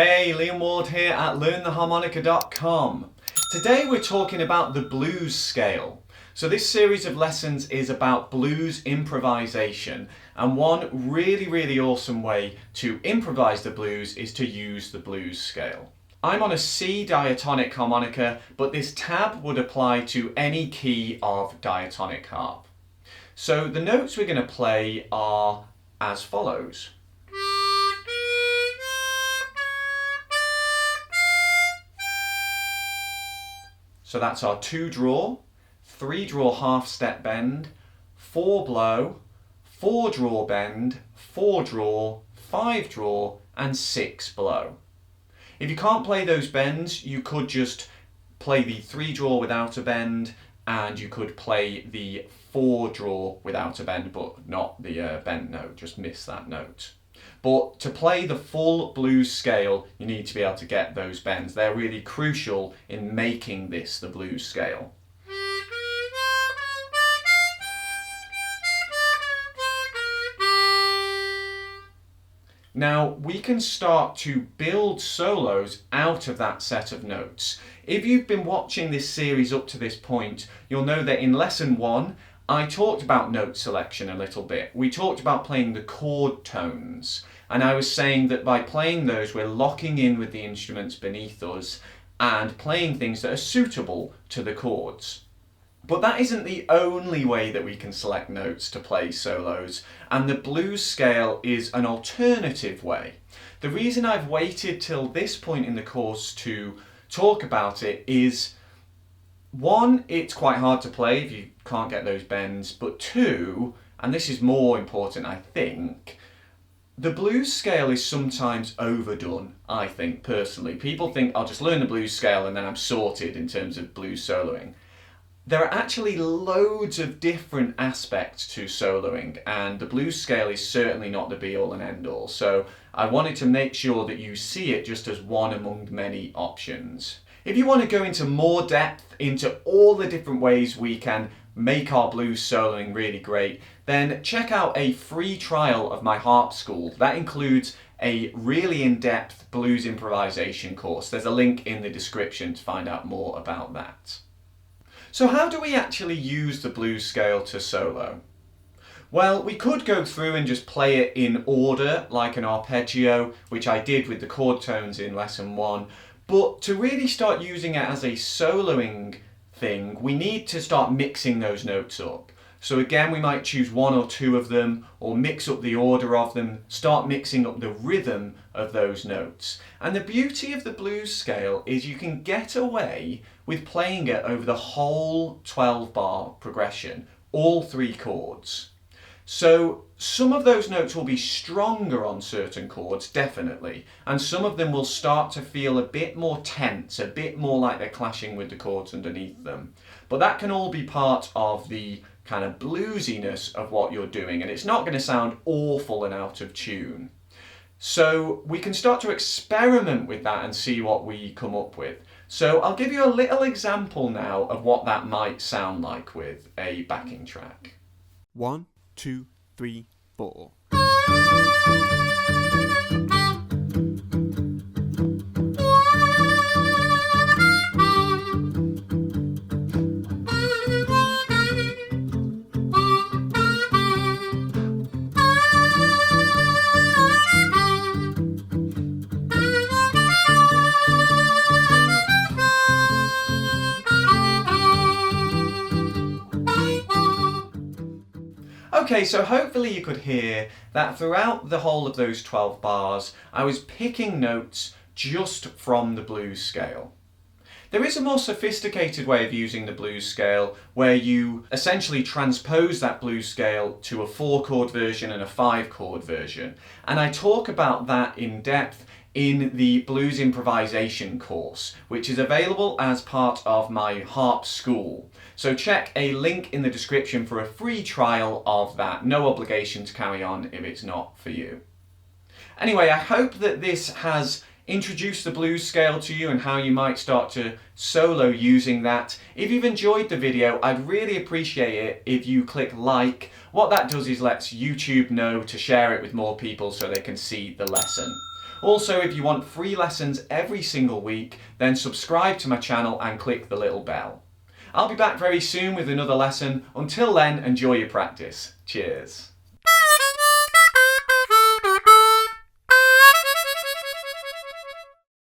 Hey, Liam Ward here at LearnTheHarmonica.com. Today we're talking about the blues scale. So this series of lessons is about blues improvisation, and one really awesome way to improvise the blues is to use the blues scale. I'm on a C diatonic harmonica, but this tab would apply to any key of diatonic harp. So the notes we're going to play are as follows. So that's our 2 draw, 3 draw half step bend, 4 blow, 4 draw bend, 4 draw, 5 draw and 6 blow. If you can't play those bends, you could just play the 3 draw without a bend, and you could play the 4 draw without a bend, but not the bent note, just miss that note. But to play the full blues scale, you need to be able to get those bends. They're really crucial in making this the blues scale. Now, we can start to build solos out of that set of notes. If you've been watching this series up to this point, you'll know that in lesson 1, I talked about note selection a little bit. We talked about playing the chord tones, and I was saying that by playing those, we're locking in with the instruments beneath us and playing things that are suitable to the chords. But that isn't the only way that we can select notes to play solos, and the blues scale is an alternative way. The reason I've waited till this point in the course to talk about it is, 1, it's quite hard to play if you can't get those bends, but 2, and this is more important I think, the blues scale is sometimes overdone, I think personally. People think I'll just learn the blues scale and then I'm sorted in terms of blues soloing. There are actually loads of different aspects to soloing, and the blues scale is certainly not the be-all and end-all, so I wanted to make sure that you see it just as one among many options. If you want to go into more depth into all the different ways we can make our blues soloing really great, then check out a free trial of my harp school. That includes a really in-depth blues improvisation course. There's a link in the description to find out more about that. So how do we actually use the blues scale to solo? Well, we could go through and just play it in order, like an arpeggio, which I did with the chord tones in lesson 1. But to really start using it as a soloing thing, we need to start mixing those notes up. So again, we might choose 1 or 2 of them, or mix up the order of them, start mixing up the rhythm of those notes. And the beauty of the blues scale is you can get away with playing it over the whole 12-bar progression, all 3 chords. So some of those notes will be stronger on certain chords, definitely, and some of them will start to feel a bit more tense, a bit more like they're clashing with the chords underneath them. But that can all be part of the kind of bluesiness of what you're doing, and it's not going to sound awful and out of tune. So we can start to experiment with that and see what we come up with. So I'll give you a little example now of what that might sound like with a backing track. 1, 2, 3, 4. Okay, so hopefully you could hear that throughout the whole of those 12 bars, I was picking notes just from the blues scale. There is a more sophisticated way of using the blues scale where you essentially transpose that blues scale to a 4-chord version and a 5-chord version. And I talk about that in depth in the blues improvisation course, which is available as part of my harp school. So check a link in the description for a free trial of that. No obligation to carry on if it's not for you. Anyway, I hope that this has introduced the blues scale to you and how you might start to solo using that. If you've enjoyed the video, I'd really appreciate it if you click like. What that does is lets YouTube know to share it with more people so they can see the lesson. Also, if you want free lessons every single week, then subscribe to my channel and click the little bell. I'll be back very soon with another lesson. Until then, enjoy your practice. Cheers.